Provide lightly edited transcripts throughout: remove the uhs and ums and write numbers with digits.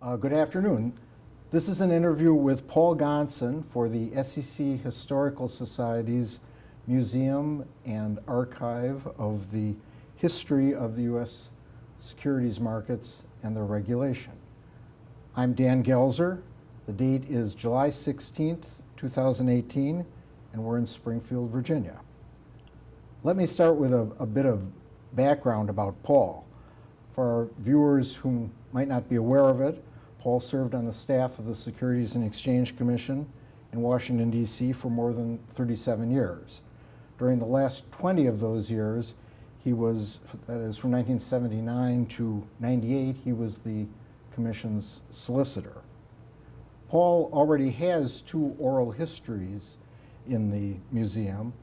Good afternoon. This is an interview with Paul Gonson for the SEC Historical Society's Museum and Archive of the History of the U.S. Securities Markets and their Regulation. I'm Dan Gelzer. The date is July 16th, 2018, and we're in Springfield, Virginia. Let me start with a bit of background about Paul. For our viewers who might not be aware of it, Paul served on the staff of the Securities and Exchange Commission in Washington, D.C. for more than 37 years. During the last 20 of those years, he was, that is from 1979 to 98, he was the Commission's solicitor. Paul already has two oral histories in the museum,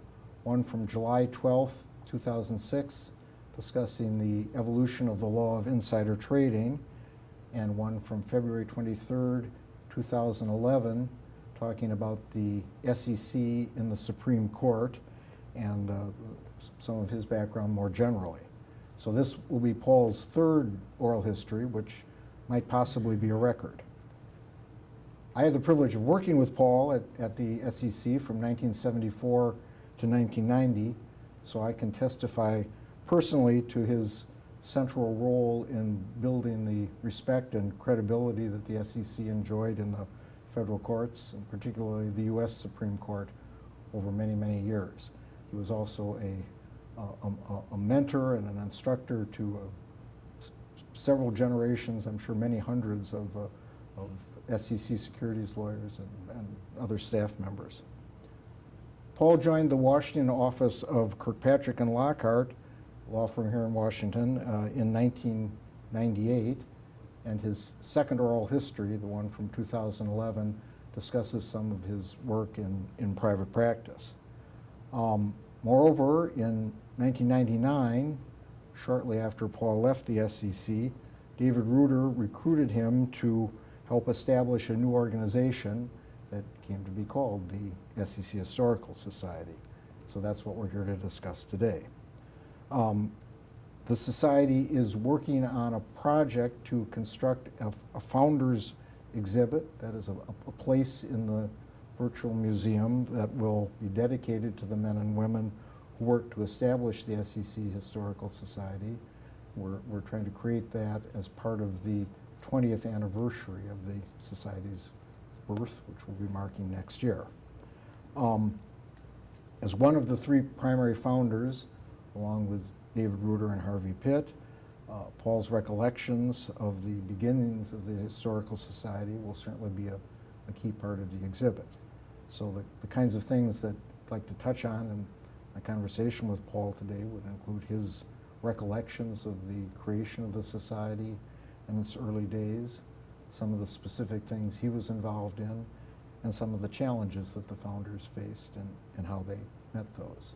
one from July 12, 2006, discussing the evolution of the law of insider trading, and one from February 23rd, 2011, talking about the SEC in the Supreme Court and some of his background more generally. So this will be Paul's third oral history, which might possibly be a record. I had the privilege of working with Paul at the SEC from 1974 to 1990, so I can testify personally to his central role in building the respect and credibility that the SEC enjoyed in the federal courts, and particularly the U.S. Supreme Court, over many, many years. He was also a mentor and an instructor to several generations, I'm sure many hundreds of SEC securities lawyers and other staff members. Paul joined the Washington office of Kirkpatrick and Lockhart, law firm here in Washington, in 1998, and his second oral history, the one from 2011, discusses some of his work in private practice. Moreover, in 1999, shortly after Paul left the SEC, David Reuter recruited him to help establish a new organization that came to be called the SEC Historical Society. So that's what we're here to discuss today. The Society is working on a project to construct a founders exhibit, that is a place in the virtual museum that will be dedicated to the men and women who worked to establish the SEC Historical Society. We're trying to create that as part of the 20th anniversary of the Society's birth, which we'll be marking next year. As one of the three primary founders, along with David Reuter and Harvey Pitt, Paul's recollections of the beginnings of the Historical Society will certainly be a key part of the exhibit. So the kinds of things that I'd like to touch on in my conversation with Paul today would include his recollections of the creation of the Society in its early days, some of the specific things he was involved in, and some of the challenges that the founders faced and how they met those.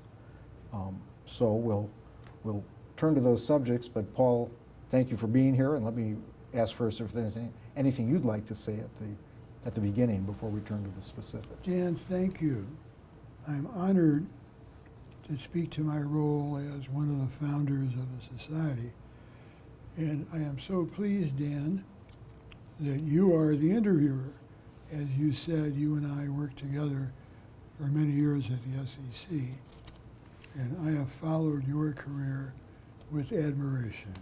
So we'll turn to those subjects, but Paul, thank you for being here, and let me ask first if there's anything you'd like to say at the beginning before we turn to the specifics. Dan, thank you. I'm honored to speak to my role as one of the founders of the Society, and I am so pleased, Dan, that you are the interviewer. As you said, you and I worked together for many years at the SEC, and I have followed your career with admiration.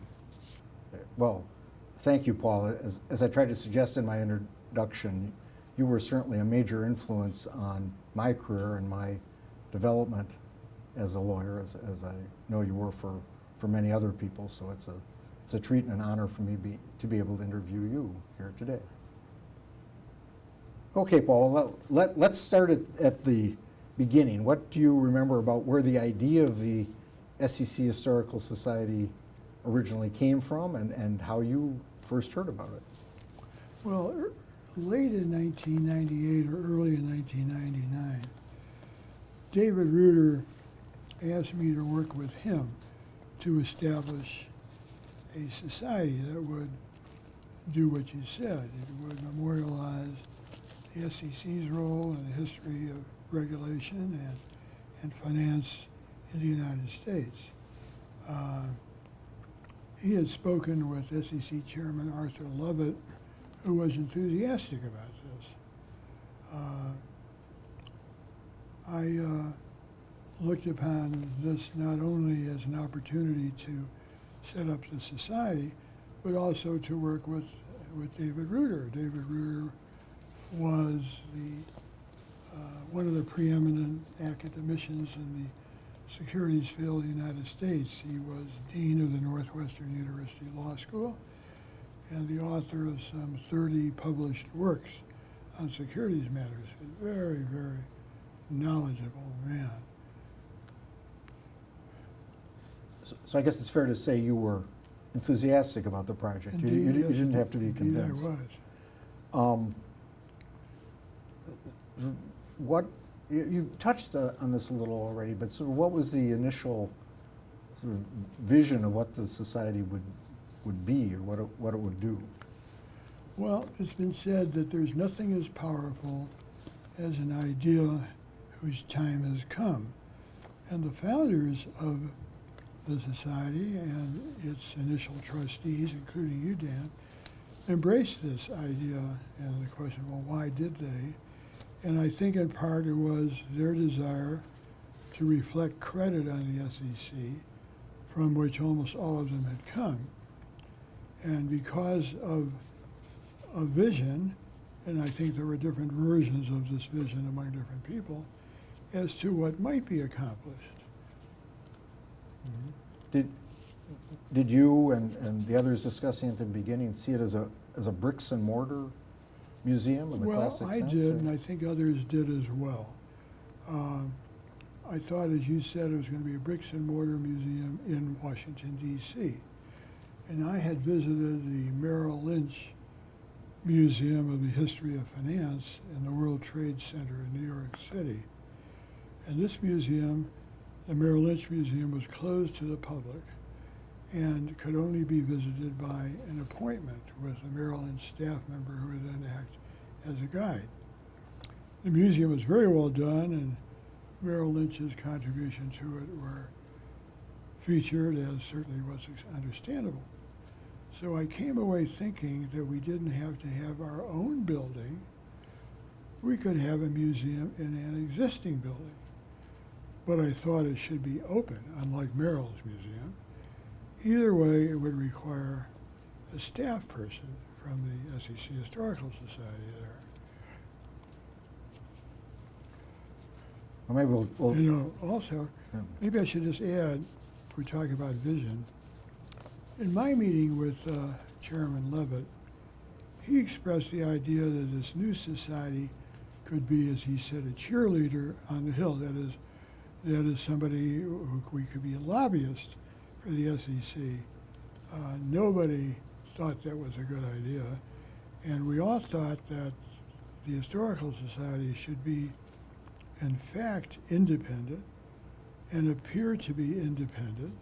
Well, thank you, Paul. As I tried to suggest in my introduction, you were certainly a major influence on my career and my development as a lawyer, as I know you were for many other people. So it's a treat and an honor for me to be able to interview you here today. Okay, Paul, let's start at the beginning. What do you remember about where the idea of the SEC Historical Society originally came from and how you first heard about it? Well, late in 1998 or early in 1999, David Reuter asked me to work with him to establish a society that would do what you said. It would memorialize the SEC's role in the history of regulation and finance in the United States. He had spoken with SEC Chairman Arthur Lovett who was enthusiastic about this. I looked upon this not only as an opportunity to set up the society, but also to work with David Reuter. David Reuter was one of the preeminent academicians in the securities field in the United States. He was dean of the Northwestern University Law School and the author of some 30 published works on securities matters. A very, very knowledgeable man. So I guess it's fair to say you were enthusiastic about the project. Indeed, You yes, didn't have to be indeed convinced. I was. What you touched on this a little already, but sort of what was the initial sort of vision of what the society would be, or what it would do? Well, it's been said that there's nothing as powerful as an idea whose time has come. And the founders of the society and its initial trustees, including you, Dan, embraced this idea and the question, well, why did they? And I think in part it was their desire to reflect credit on the SEC, from which almost all of them had come. And because of a vision, and I think there were different versions of this vision among different people, as to what might be accomplished. Mm-hmm. Did you and the others discussing at the beginning see it as a bricks and mortar museum in the classic sense? Well, I did, and I think others did as well. I thought, as you said, it was going to be a bricks and mortar museum in Washington, D.C. And I had visited the Merrill Lynch Museum of the History of Finance in the World Trade Center in New York City. And this museum, the Merrill Lynch Museum, was closed to the public and could only be visited by an appointment with a Merrill Lynch staff member who would then act as a guide. The museum was very well done, and Merrill Lynch's contribution to it were featured, as certainly was understandable. So I came away thinking that we didn't have to have our own building. We could have a museum in an existing building. But I thought it should be open, unlike Merrill's museum. Either way, it would require a staff person from the SEC Historical Society there. Well, maybe we'll You know, also, yeah. maybe I should just add, if we're talking about vision, in my meeting with Chairman Levitt, he expressed the idea that this new society could be, as he said, a cheerleader on the Hill. That is somebody who we could be a lobbyist for the SEC. Nobody thought that was a good idea, and we all thought that the Historical Society should be, in fact, independent and appear to be independent,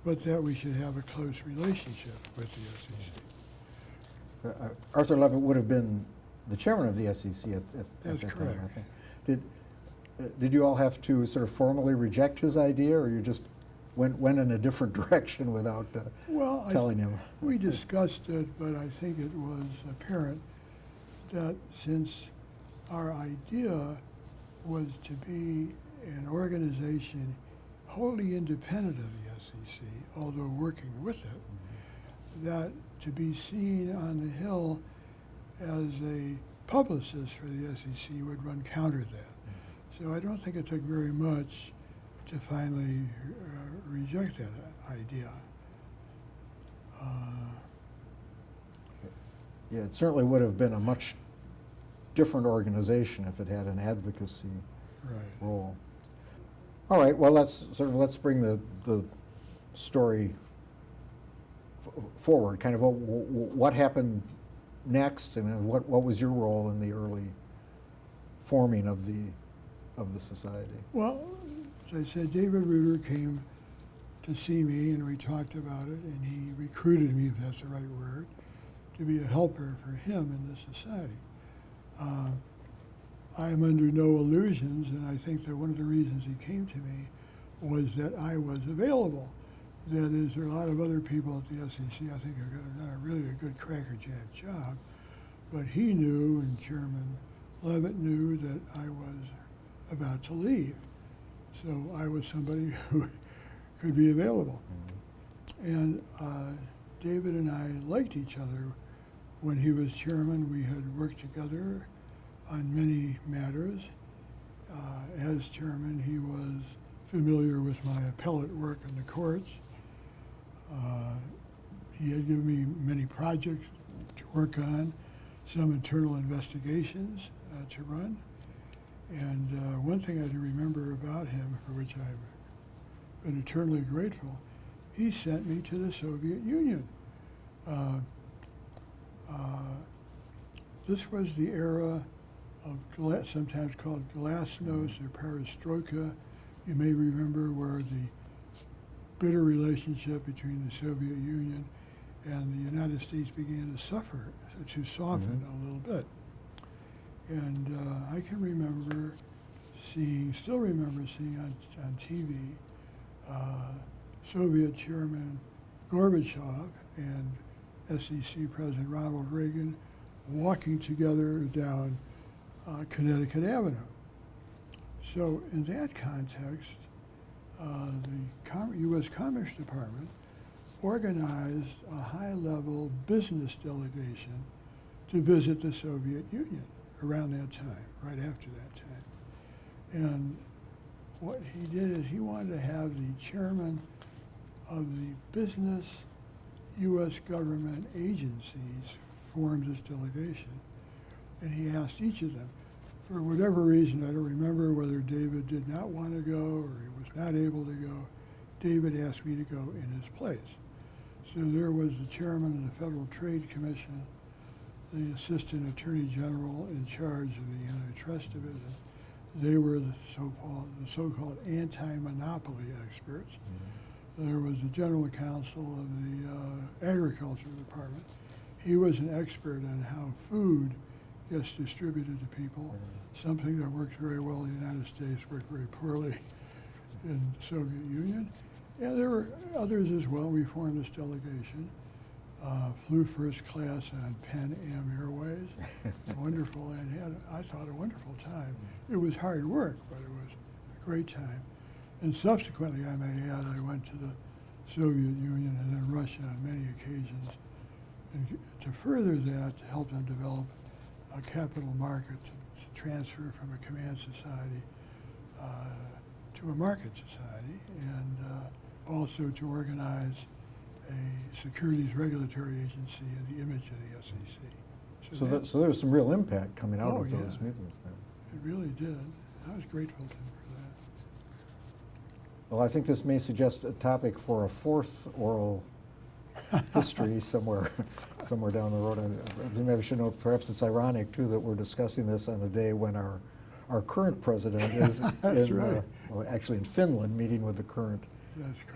but that we should have a close relationship with the SEC. Arthur Levitt would have been the chairman of the SEC at That's that correct. time, I think. Did you all have to sort of formally reject his idea, or you just went in a different direction without telling him? We discussed it, but I think it was apparent that since our idea was to be an organization wholly independent of the SEC, although working with it, that to be seen on the Hill as a publicist for the SEC would run counter to that. So I don't think it took very much to finally reject that idea. Yeah, it certainly would have been a much different organization if it had an advocacy role. All right, well, let's bring the story forward. Kind of what happened next, and what was your role in the early forming of the society? Well, as I said, David Reuter came to see me, and we talked about it, and he recruited me, if that's the right word, to be a helper for him in the society. I am under no illusions, and I think that one of the reasons he came to me was that I was available. That is, there are a lot of other people at the SEC I think have done a really good crackerjack job, But he knew, and Chairman Levitt knew, that I was about to leave. So I was somebody who could be available. And David and I liked each other. When he was chairman, we had worked together on many matters. As chairman, he was familiar with my appellate work in the courts. He had given me many projects to work on, some internal investigations to run. And one thing I do remember about him, for which I've been eternally grateful, he sent me to the Soviet Union. This was the era of sometimes called glasnost or perestroika. You may remember where the bitter relationship between the Soviet Union and the United States began to soften a little bit. And I can remember still remember seeing on TV Soviet Chairman Gorbachev and SEC President Ronald Reagan walking together down Connecticut Avenue. So in that context, the U.S. Commerce Department organized a high-level business delegation to visit the Soviet Union around that time, right after that time. And what he did is he wanted to have the chairman of the business U.S. government agencies form this delegation. And he asked each of them, for whatever reason, I don't remember whether David did not want to go or he was not able to go, David asked me to go in his place. So there was the chairman of the Federal Trade Commission, the assistant attorney general in charge of the antitrust division. They were the so-called anti-monopoly experts. There was the general counsel of the agriculture department. He was an expert on how food gets distributed to people, something that works very well in the United States, worked very poorly in the Soviet Union. And there were others as well. We formed this delegation, flew first class on Pan Am Airways, wonderful, and had, I thought, a wonderful time. It was hard work, but it was a great time. And subsequently, I may add, I went to the Soviet Union and then Russia on many occasions. And to further that, to help them develop a capital market to transfer from a command society to a market society, and also to organize a securities regulatory agency in the image of the SEC. So there was some real impact coming out of those yeah. meetings then. It really did. I was grateful to him for that. Well, I think this may suggest a topic for a fourth oral history somewhere down the road. Maybe I should note, perhaps it's ironic too that we're discussing this on a day when our current president is right. Well, actually in Finland, meeting with the current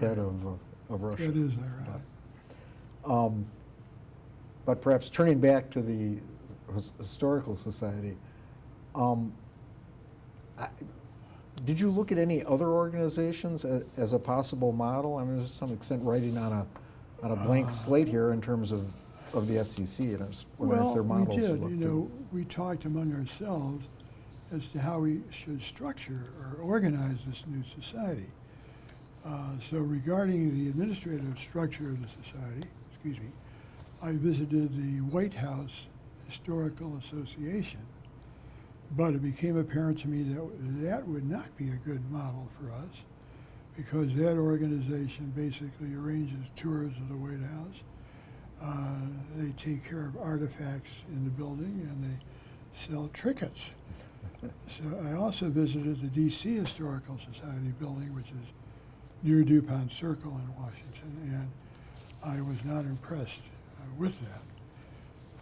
head of Russia. That is ironic. But perhaps turning back to the Historical Society, did you look at any other organizations as a possible model? I mean, there's to some extent writing on a blank slate here in terms of the SEC, and I was wondering if their models we did. looked You know, we talked among ourselves as to how we should structure or organize this new society. So regarding the administrative structure of the society, I visited the White House Historical Association, but it became apparent to me that that would not be a good model for us, because that organization basically arranges tours of the White House. They take care of artifacts in the building, and they sell trinkets. So I also visited the D.C. Historical Society building, which is near DuPont Circle in Washington, and I was not impressed with that.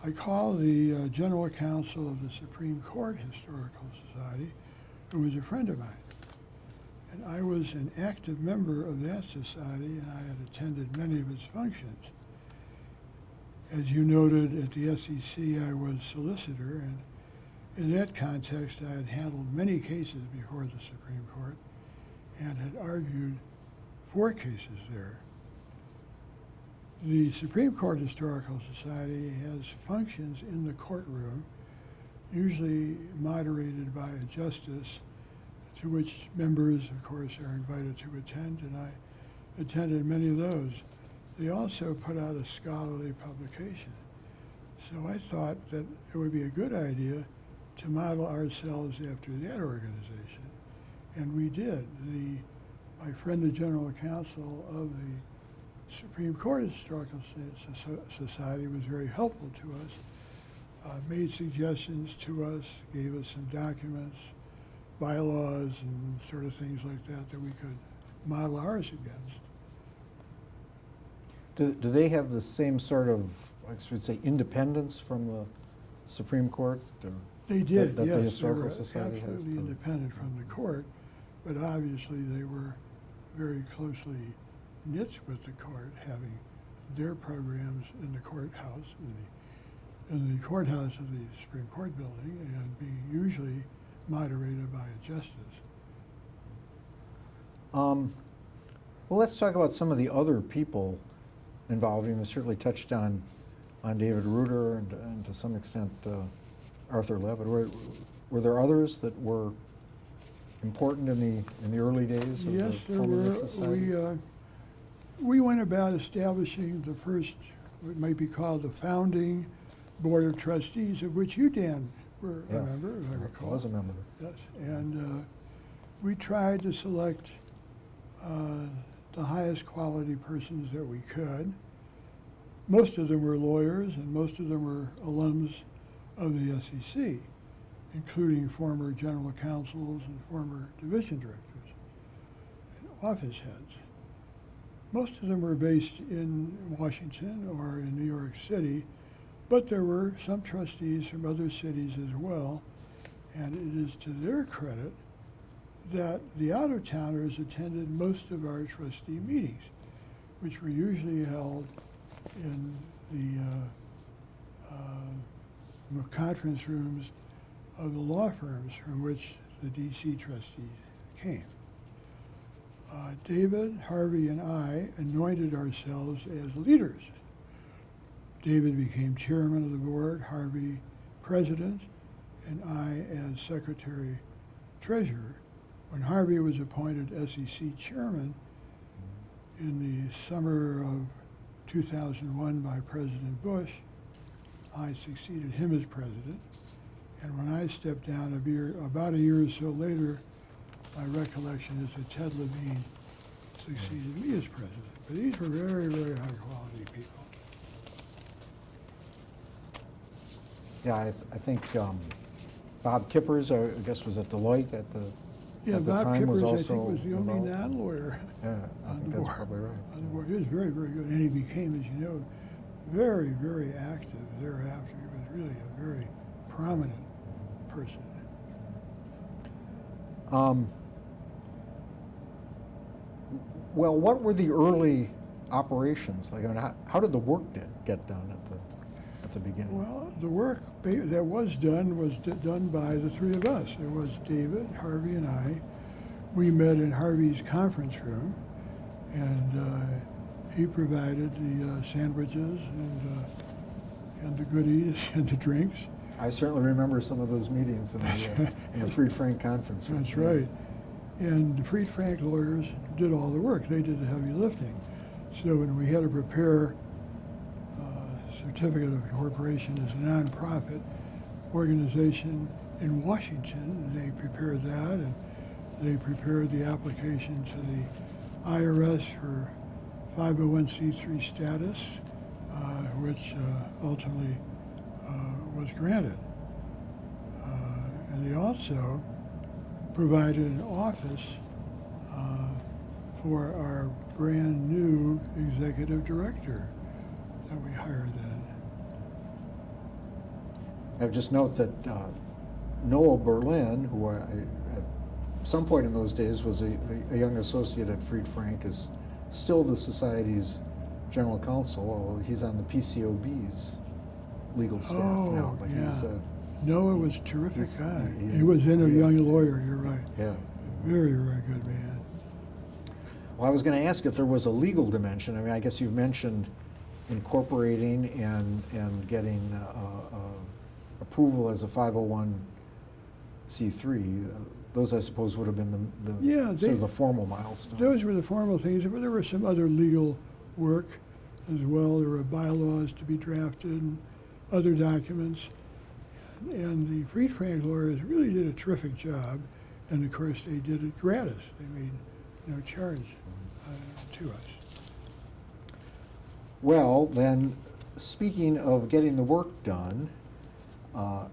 I called the General Counsel of the Supreme Court Historical Society, who was a friend of mine. And I was an active member of that society, and I had attended many of its functions. As you noted, at the SEC, I was solicitor, and in that context, I had handled many cases before the Supreme Court and had argued 4 cases there. The Supreme Court Historical Society has functions in the courtroom, usually moderated by a justice, to which members, of course, are invited to attend, and I attended many of those. They also put out a scholarly publication. So I thought that it would be a good idea to model ourselves after that organization. And we did. My friend, the General Counsel of the Supreme Court Historical Society, was very helpful to us, made suggestions to us, gave us some documents, bylaws, and sort of things like that that we could model ours against. Do they have the same sort of, I should say, independence from the Supreme Court? Or They did, that yes. the Historical They were Society has absolutely to- independent from the court, but obviously they were very closely knit with the court, having their programs in the courthouse, in the courthouse of the Supreme Court building, and being usually moderated by a justice. Well, let's talk about some of the other people involved. You certainly touched on David Reuter and to some extent Arthur Levitt. Were there others that were important in the early days of Yes, the there forming of were. the society? We went about establishing the first, what might be called the founding board of trustees, of which you, Dan, were a Yes, member, if I recall. I was a member. Yes, and we tried to select the highest quality persons that we could. Most of them were lawyers, and most of them were alums of the SEC, including former general counsels and former division directors and office heads. Most of them were based in Washington or in New York City, but there were some trustees from other cities as well, and it is to their credit that the out-of-towners attended most of our trustee meetings, which were usually held in the conference rooms of the law firms from which the DC trustees came. David, Harvey, and I anointed ourselves as leaders. David became chairman of the board, Harvey president, and I as secretary treasurer. When Harvey was appointed SEC chairman in the summer of 2001 by President Bush, I succeeded him as president. And when I stepped down about a year or so later, my recollection is that Ted Levine succeeded me as president. But these were very, very high quality people. Yeah, I think Bob Kippers, I guess, was at Deloitte at the Yeah, at the Bob time, Kippers, was I also think, was the only involved. non-lawyer Yeah, I on think the that's board. probably right. On the board. He was very, very good. And he became, as you know, very, very active thereafter. He was really a very prominent person. Well, what were the early operations like? I mean, how did the work get done at the beginning? Well, the work that was done by the three of us. It was David, Harvey, and I. We met in Harvey's conference room, and he provided the sandwiches and the goodies and the drinks. I certainly remember some of those meetings in the Freed Frank conference room. That's right. And the Freed Frank lawyers did all the work. They did the heavy lifting. So when we had to prepare certificate of incorporation as a nonprofit organization in Washington, they prepared that, and they prepared the application to the IRS for 501c3 status, which ultimately was granted. And they also provided an office for our brand new executive director that we hired then. I would just note that Noel Berlin, who at some point in those days was a young associate at Freed Frank, is still the Society's general counsel, although he's on the PCOB's legal staff now. But yeah. he's, Noah was a terrific he's- guy. he- He was in a he young is. lawyer, you're right. Yeah. Very, very good man. Well, I was going to ask if there was a legal dimension. I mean, I guess you've mentioned incorporating and getting approval as a 501c3. Those, I suppose, would have been sort of the formal milestones. Those were the formal things, but there was some other legal work as well. There were bylaws to be drafted and other documents. And the Freed Frank lawyers really did a terrific job. And of course, they did it gratis. They made no charge to us. Well, then, speaking of getting the work done,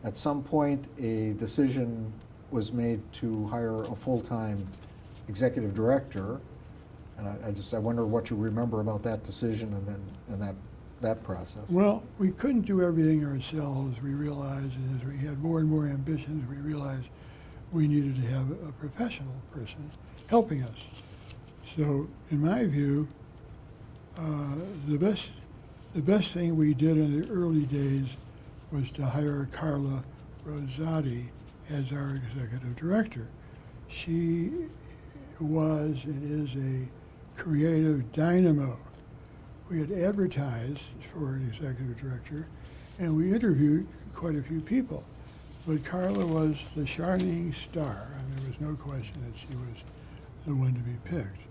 at some point a decision was made to hire a full-time executive director, and I wonder what you remember about that decision and that process. Well, we couldn't do everything ourselves, we realized, and as we had more and more ambitions, we realized we needed to have a professional person helping us. So, in my view, the best thing we did in the early days was to hire Carla Rosati as our executive director. She was and is a creative dynamo. We had advertised for an executive director, and we interviewed quite a few people. But Carla was the shining star, and there was no question that she was the one to be picked.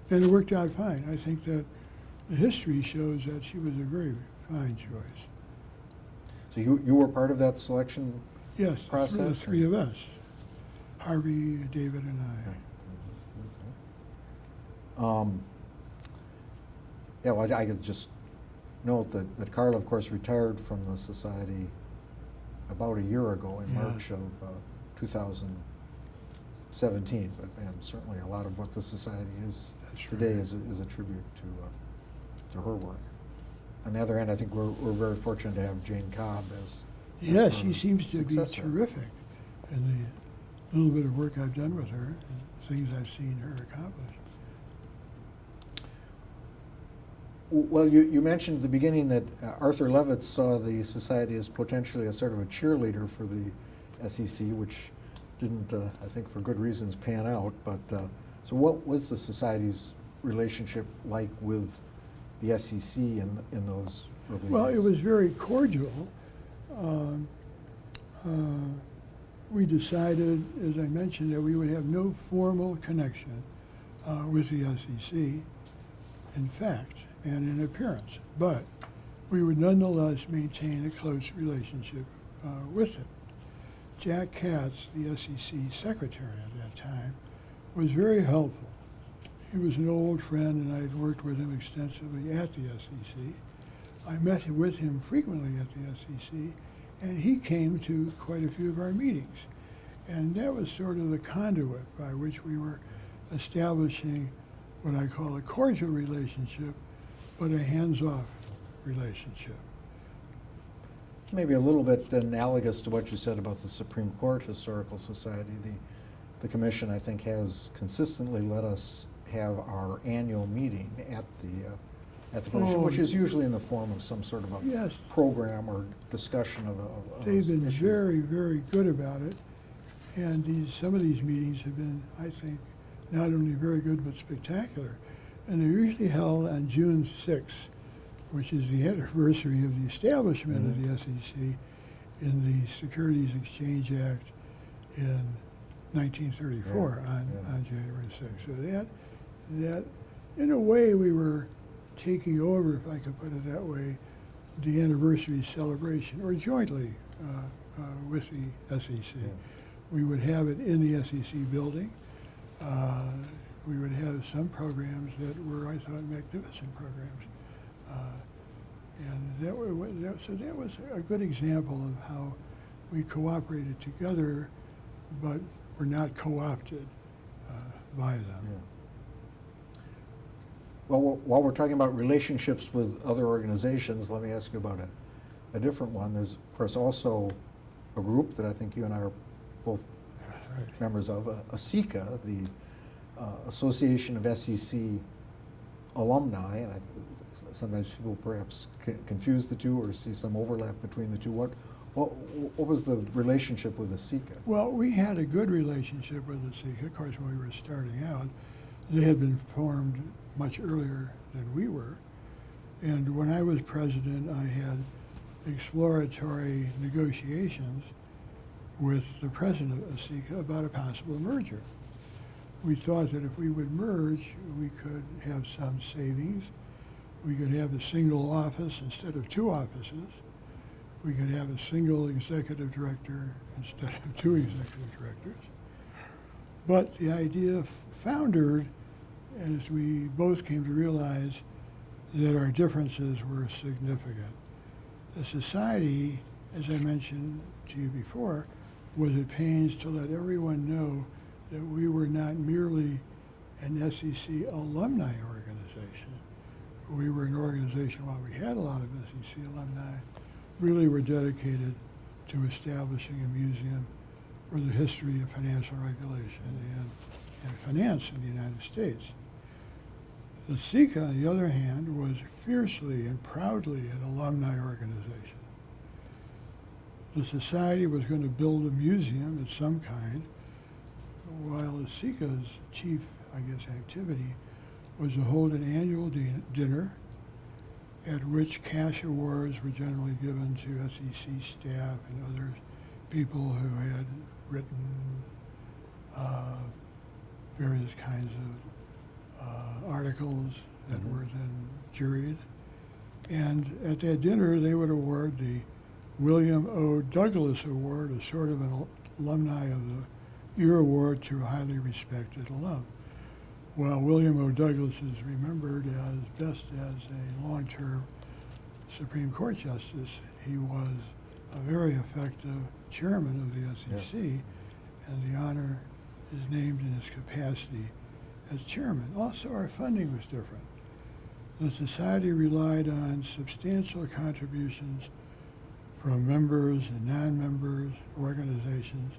And it worked out fine. I think that the history shows that she was a very fine choice. So you were part of that selection Yes, process? the three of us, Harvey, David, and I. Yeah, well, I could just note that Carla, of course, retired from the society about a year ago in March of 2017. But certainly a lot of what the society is today is a tribute to her work. On the other hand, I think we're very fortunate to have Jayne Cobb as Yes, she seems to be successor. terrific in the little bit of work I've done with her and things I've seen her accomplish. Well, you mentioned at the beginning that Arthur Levitt saw the society as potentially a sort of a cheerleader for the SEC, which didn't, I think for good reasons, pan out. But so what was the society's relationship like with the SEC in those early Well, days? it was very cordial. We decided, as I mentioned, that we would have no formal connection with the SEC, in fact, and in appearance. But we would nonetheless maintain a close relationship with it. Jack Katz, the SEC secretary at that time, was very helpful. He was an old friend, and I had worked with him extensively at the SEC. I met with him frequently at the SEC, and he came to quite a few of our meetings. And that was sort of the conduit by which we were establishing what I call a cordial relationship, but a hands-off relationship. Maybe a little bit analogous to what you said about the Supreme Court Historical Society. The commission, I think, has consistently let us have our annual meeting at the commission, which is usually in the form of some sort of a program or discussion of a They've been issue. very, very good about it. And some of these meetings have been, I think, not only very good but spectacular. And they're usually held on June 6th, which is the anniversary of the establishment of the SEC in the Securities Exchange Act in 1934 on January 6th. So that, in a way, we were taking over, if I could put it that way, the anniversary celebration, or jointly with the SEC. We would have it in the SEC building. We would have some programs that were, I thought, magnificent programs. So that was a good example of how we cooperated together, but were not co-opted by them. Yeah. Well, while we're talking about relationships with other organizations, let me ask you about a different one. There's, of course, also a group that I think you and I are both members of, ASECA, the Association of SEC Alumni, and sometimes people perhaps confuse the two or see some overlap between the two. What was the relationship with ASECA? Well, we had a good relationship with ASECA. Of course, when we were starting out, they had been formed much earlier than we were. And when I was president, I had exploratory negotiations with the president of SECA about a possible merger. We thought that if we would merge, we could have some savings. We could have a single office instead of two offices. We could have a single executive director instead of two executive directors. But the idea foundered as we both came to realize that our differences were significant. The society, as I mentioned to you before, was at pains to let everyone know that we were not merely an SEC alumni organization. We were an organization, while we had a lot of SEC alumni, really were dedicated to establishing a museum for the history of financial regulation and finance in the United States. The SECA, on the other hand, was fiercely and proudly an alumni organization. The society was going to build a museum of some kind, while the SECA's chief, activity was to hold an annual dinner at which cash awards were generally given to SEC staff and other people who had written various kinds of articles that were then juried. And at that dinner, they would award the William O. Douglas Award, a sort of an alumni of the year award to a highly respected alum. While William O. Douglas is remembered as best as a long-term Supreme Court justice, he was a very effective chairman of the SEC, yes. And the honor is named in his capacity as chairman. Also, our funding was different. The society relied on substantial contributions from members and non-members, organizations.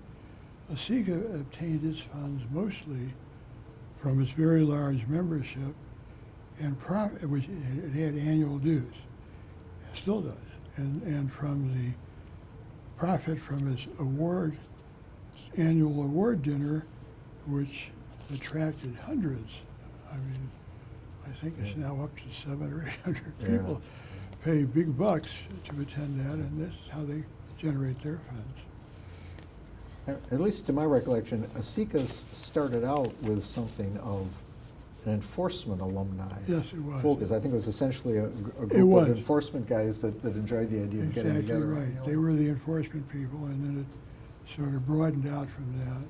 SECA obtained its funds mostly from its very large membership and profit, which it had annual dues, it still does, and from the profit from its annual award dinner, which attracted hundreds. I mean, I think it's now up to 700 or 800 people pay big bucks to attend that, and that's how they generate their funds. At least to my recollection, SECA started out with something of an enforcement alumni Yes, it was. focus. I think it was essentially a group of enforcement guys that enjoyed the idea of getting together. Exactly right. They were the enforcement people, and then it sort of broadened out from that.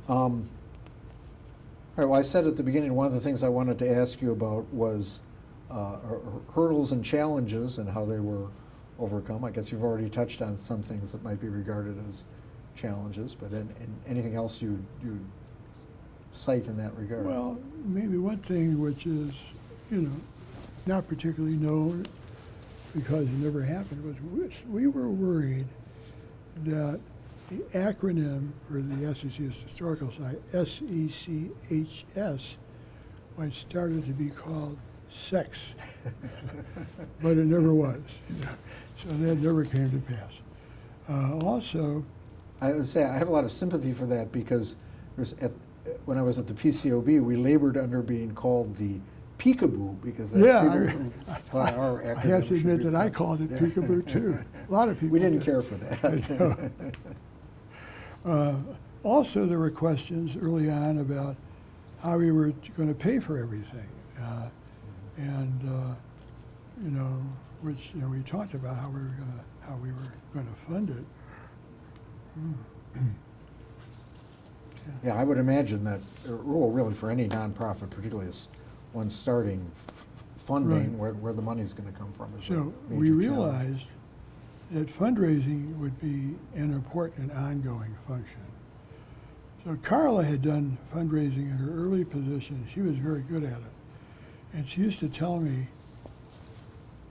All right, well, I said at the beginning, one of the things I wanted to ask you about was hurdles and challenges and how they were overcome. I guess you've already touched on some things that might be regarded as challenges, but anything else you cite in that regard? Well, maybe one thing which is, not particularly known because it never happened was we were worried that the acronym for the SEC's historical site, SECHS, might started to be called SEX, but it never was. So that never came to pass. Also, I would say I have a lot of sympathy for that because when I was at the PCOB, we labored under being called the peekaboo because that's thought our acronym I have to admit should be that I called it peekaboo too. A lot of people. We didn't did. care for that. Also, there were questions early on about how we were going to pay for everything, which we talked about how we were going to fund it. Yeah, I would imagine that a rule really for any nonprofit, particularly as one starting funding, where the money's going to come from is So a we major challenge. realized that fundraising would be an important and ongoing function. So Carla had done fundraising in her early position. She was very good at it. And she used to tell me,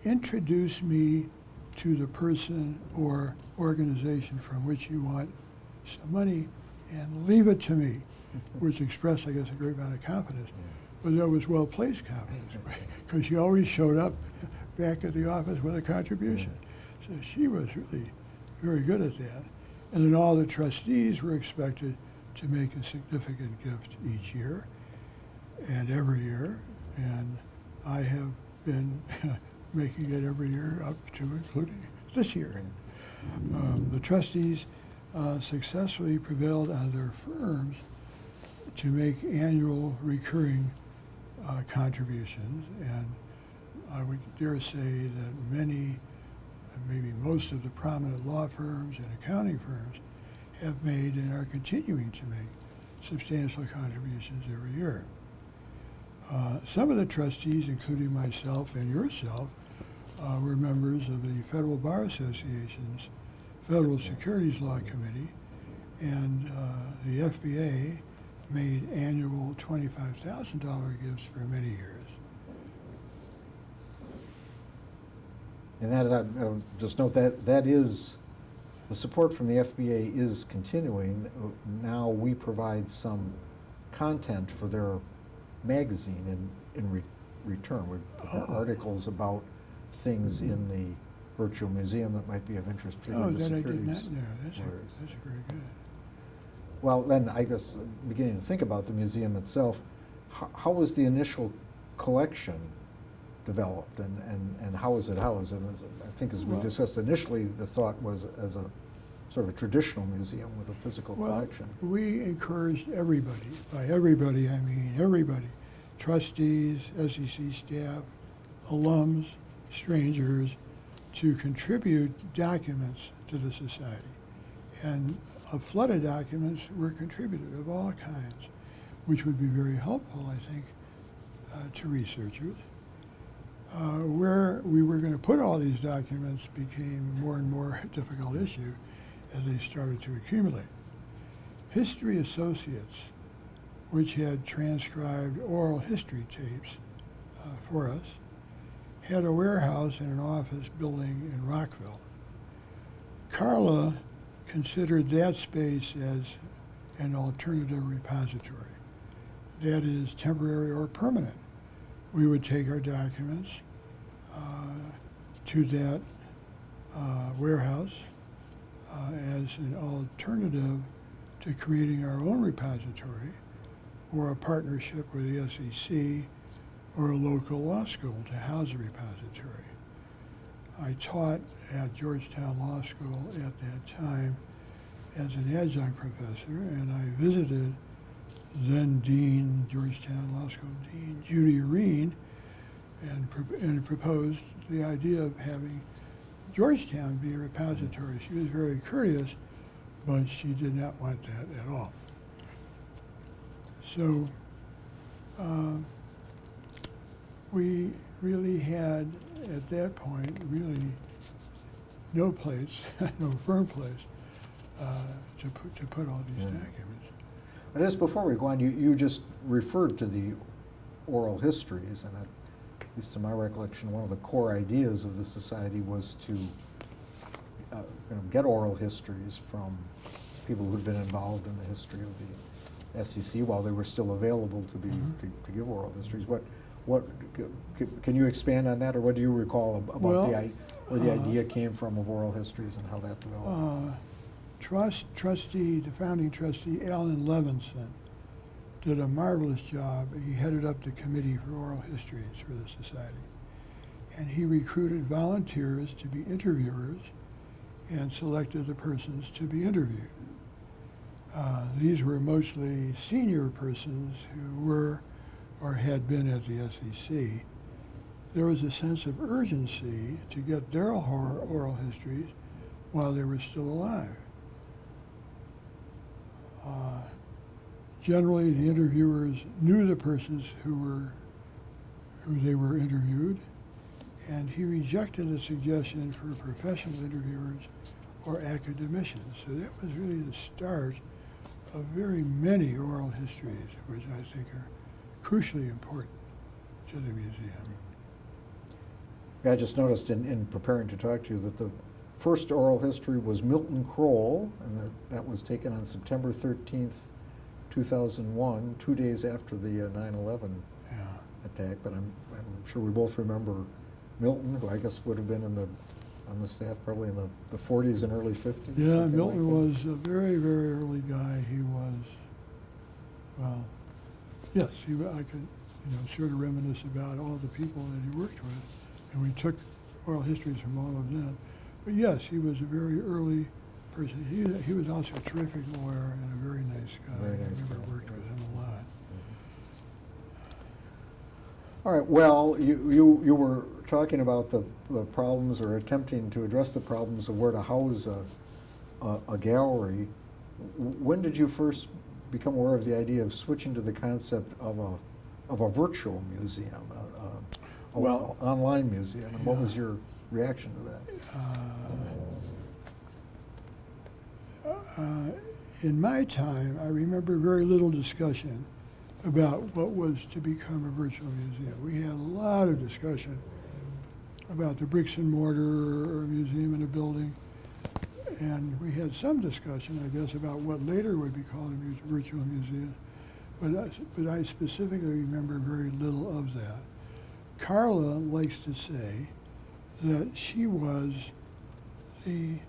introduce me to the person or organization from which you want some money and leave it to me, which expressed, I guess, a great amount of confidence. But that was well-placed confidence because she always showed up back at the office with a contribution. So she was really very good at that. And then all the trustees were expected to make a significant gift each year. and every year, and I have been making it every year up to including this year. The trustees successfully prevailed on their firms to make annual recurring contributions, and I would dare say that many, maybe most of the prominent law firms and accounting firms have made and are continuing to make substantial contributions every year. Some of the trustees, including myself and yourself, were members of the Federal Bar Association's Federal Securities Law Committee, and the FBA made annual $25,000 gifts for many years. And that, just note that is, the support from the FBA is continuing. Now we provide some content for their magazine in return. We have articles about things in the virtual museum that might be of interest, particularly the that I securities. did not know. That's lawyers. very good. Well, then I guess beginning to think about the museum itself, how was the initial collection developed, and how is it housed? And I think as we discussed initially, the thought was as a sort of a traditional museum with a physical collection. We encouraged everybody, by everybody I mean everybody, trustees, SEC staff, alums, strangers, to contribute documents to the society. And a flood of documents were contributed of all kinds, which would be very helpful, I think, to researchers. Where we were going to put all these documents became more and more a difficult issue as they started to accumulate. History Associates, which had transcribed oral history tapes for us, had a warehouse and an office building in Rockville. Carla considered that space as an alternative repository, that is temporary or permanent. We would take our documents to that warehouse as an alternative to creating our own repository or a partnership with the SEC or a local law school to house a repository. I taught at Georgetown Law School at that time as an adjunct professor, and I visited then Dean, Georgetown Law School Dean Judy Areen, and proposed the idea of having Georgetown be a repository. She was very courteous, but she did not want that at all. So we really had, at that point, really no place, no firm place to put all these documents. But just before we go on, you just referred to the oral histories, and at least to my recollection, one of the core ideas of the society was to get oral histories from people who'd been involved in the history of the SEC while they were still available to be to give oral histories. What can you expand on that, or what do you recall about where the idea came from of oral histories and how that developed? The founding trustee, Alan Levinson, did a marvelous job. He headed up the committee for oral histories for the society. And he recruited volunteers to be interviewers and selected the persons to be interviewed. These were mostly senior persons who were or had been at the SEC. There was a sense of urgency to get their oral histories while they were still alive. Generally, the interviewers knew the persons who they were interviewed, and he rejected the suggestion for professional interviewers or academicians. So that was really the start of very many oral histories, which I think are crucially important to the museum. I just noticed in preparing to talk to you that the first oral history was Milton Kroll, and that was taken on September 13th, 2001, 2 days after the 9/11 attack. But I'm sure we both remember Milton, who I guess would have been on the staff probably in the 40s and early 50s. Yeah, Milton was a very, very early guy. He was, well, Yes, I could, sort of reminisce about all the people that he worked with, and we took oral histories from all of them. But yes, he was a very early person. He was also a terrific lawyer and a very nice guy. Very nice I remember guy, worked with him a lot. All right, well, you were talking about the problems, or attempting to address the problems of where to house a gallery. When did you first become aware of the idea of switching to the concept of a virtual museum, Well, online museum, and what yeah. was your reaction to that? In my time, I remember very little discussion about what was to become a virtual museum. We had a lot of discussion about the bricks and mortar museum in a building, and we had some discussion, I guess, about what later would be called a virtual museum, but I specifically remember very little of that. Carla likes to say that she was the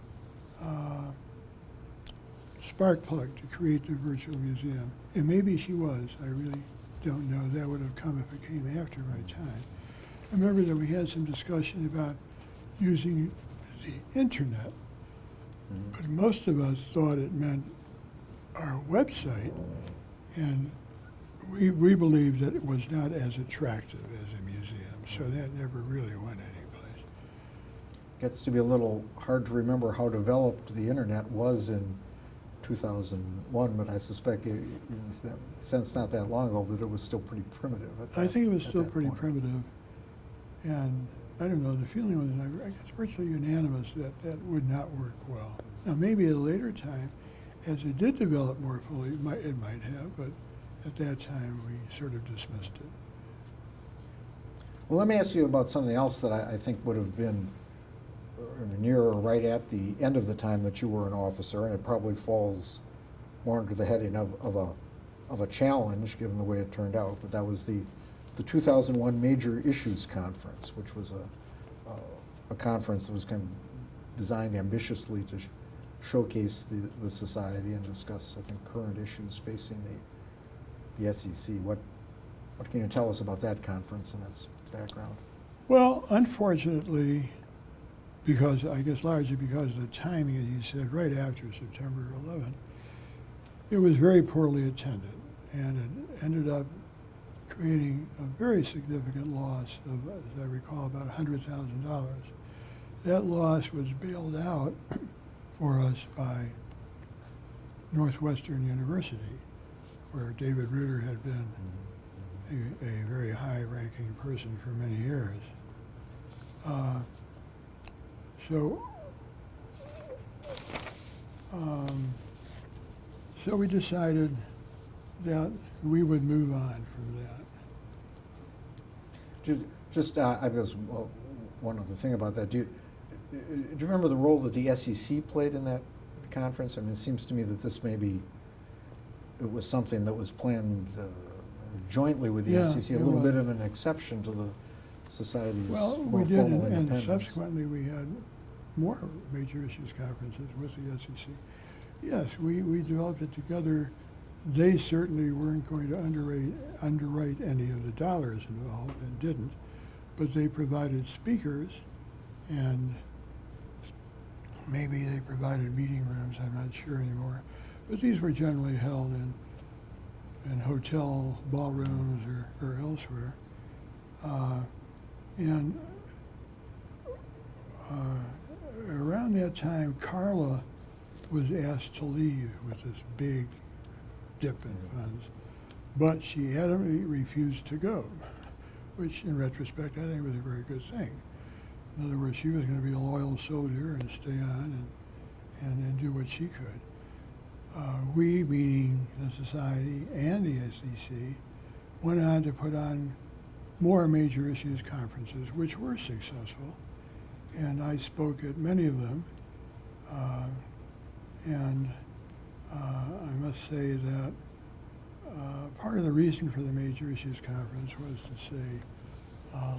spark plug to create the virtual museum. And maybe she was, I really don't know. That would have come if it came after my time. I remember that we had some discussion about using the internet, but most of us thought it meant our website, and we believed that it was not as attractive as a museum, so that never really went anyplace. Gets to be a little hard to remember how developed the internet was in 2001, but I suspect, in that sense, not that long ago, but it was still pretty primitive. I think it was still that pretty point. primitive, and I don't know, the feeling was, I guess, virtually unanimous that that would not work well. Now, maybe at a later time, as it did develop more fully, it might have, but at that time, we sort of dismissed it. Well, let me ask you about something else that I think would have been near or right at the end of the time that you were an officer, and it probably falls more under the heading of a challenge, given the way it turned out. But that was the 2001 Major Issues Conference, which was a conference that was kind of designed ambitiously to showcase the society and discuss, I think, current issues facing the SEC. What can you tell us about that conference and its background? Well, unfortunately, because I guess largely because of the timing, as you said, right after September 11th, it was very poorly attended, and it ended up creating a very significant loss of, as I recall, about $100,000. That loss was bailed out for us by Northwestern University, where David Reuter had been a very high-ranking person for many years. So we decided that we would move on from that. I guess one other thing about that. Do you remember the role that the SEC played in that conference? I mean, it seems to me that this it was something that was planned jointly with the SEC, a little bit of an exception to the society's more we did, formal and independence. subsequently we had more major issues conferences with the SEC. Yes, we developed it together. They certainly weren't going to underwrite any of the dollars involved, and didn't, but they provided speakers, and maybe they provided meeting rooms, I'm not sure anymore, but these were generally held in hotel ballrooms or elsewhere. And around that time, Carla was asked to leave with this big dip in funds, but she adamantly refused to go, which in retrospect I think was a very good thing. In other words, she was going to be a loyal soldier and stay on and do what she could. We, meaning the society and the SEC, went on to put on more major issues conferences, which were successful, and I spoke at many of them. I must say that part of the reason for the Major Issues Conference was to say,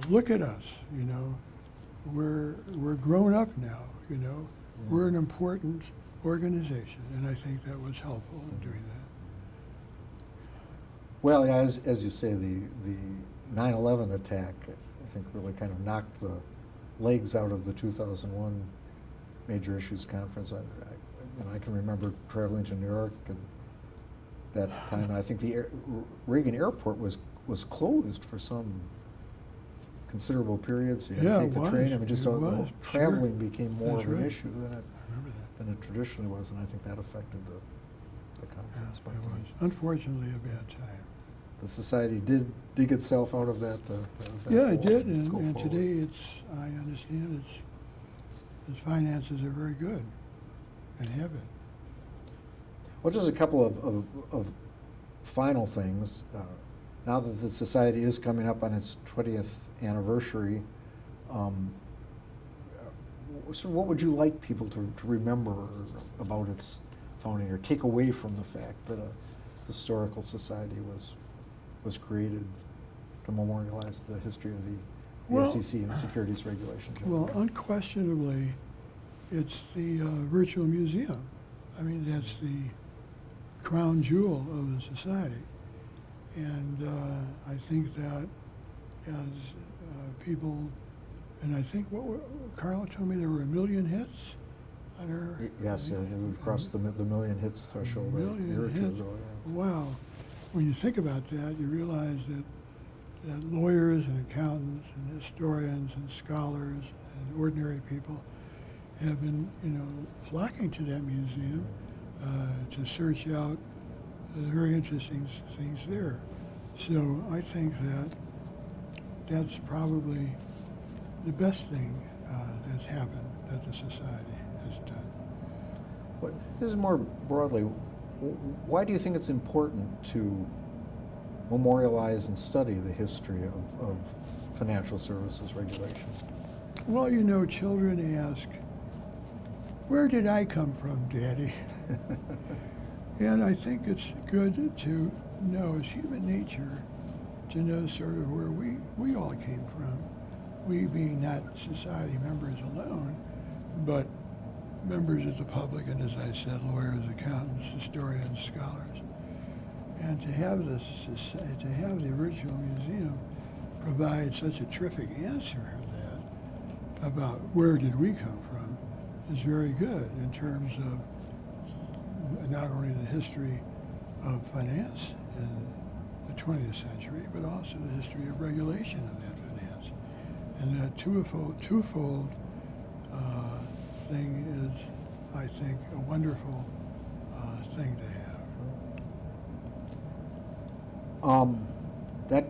look at us, we're grown up now, we're an important organization, and I think that was helpful in doing Well, yeah, as you say, the 9/11 attack, I think, really kind of knocked the legs out of the 2001 Major Issues Conference. I can remember traveling to New York at that time. I think the Reagan Airport was closed for some considerable periods. You had Yeah, to it take the was. train. I mean, just It the was, whole sure. traveling became more That's of an right. issue I remember that. than it traditionally was, and I think that affected the Yeah, conference. But it was unfortunately a bad time. the society did dig itself out of that. Yeah, hole it did, and go and forward. today I understand its finances are very good and have been. Well, just a couple of final things. Now that the society is coming up on its 20th anniversary, so what would you like people to remember about its founding, or take away from the fact that a historical society was created to memorialize the history of the Well, SEC and securities regulations? Well, unquestionably, it's the virtual museum. I mean, that's the crown jewel of the society. And I think that as people, and I think Carla told me there were 1 million hits on her. Yes, we've crossed the million hits threshold a million year or two hits. ago. Yeah. Wow. When you think about that, you realize that lawyers and accountants and historians and scholars and ordinary people have been, flocking to that museum to search out the very interesting things there. So I think that that's probably the best thing that's happened that the society has done. But this is more broadly, why do you think it's important to memorialize and study the history of financial services regulation? Well, children ask, "Where did I come from, Daddy?" And I think it's good to know, as human nature, to know sort of where we all came from. We being not society members alone, but members of the public, and as I said, lawyers, accountants, historians, scholars. And to have the original museum provide such a terrific answer to that about where did we come from is very good in terms of not only the history of finance in the 20th century, but also the history of regulation of that finance. And that twofold thing is, I think, a wonderful thing to have. That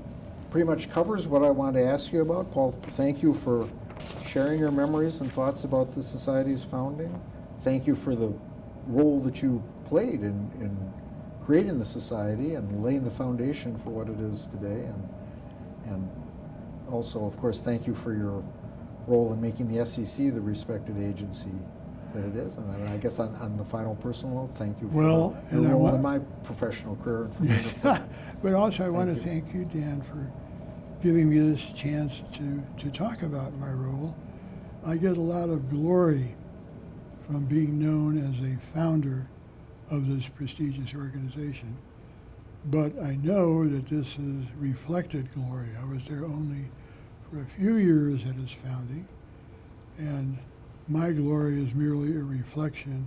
pretty much covers what I wanted to ask you about. Paul, thank you for sharing your memories and thoughts about the Society's founding. Thank you for the role that you played in creating the Society and laying the foundation for what it is today. And also, of course, thank you for your role in making the SEC the respected agency that it is. And I guess on the final personal note, thank you for your role in my professional career. And for being a friend. But also I want to you. thank you, Dan, for giving me this chance to talk about my role. I get a lot of glory from being known as a founder of this prestigious organization. But I know that this is reflected glory. I was there only for a few years at its founding, and my glory is merely a reflection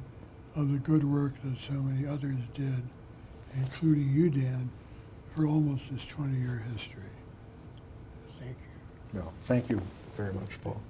of the good work that so many others did, including you, Dan, for almost this 20-year history. Thank you. No, thank you very much, Paul.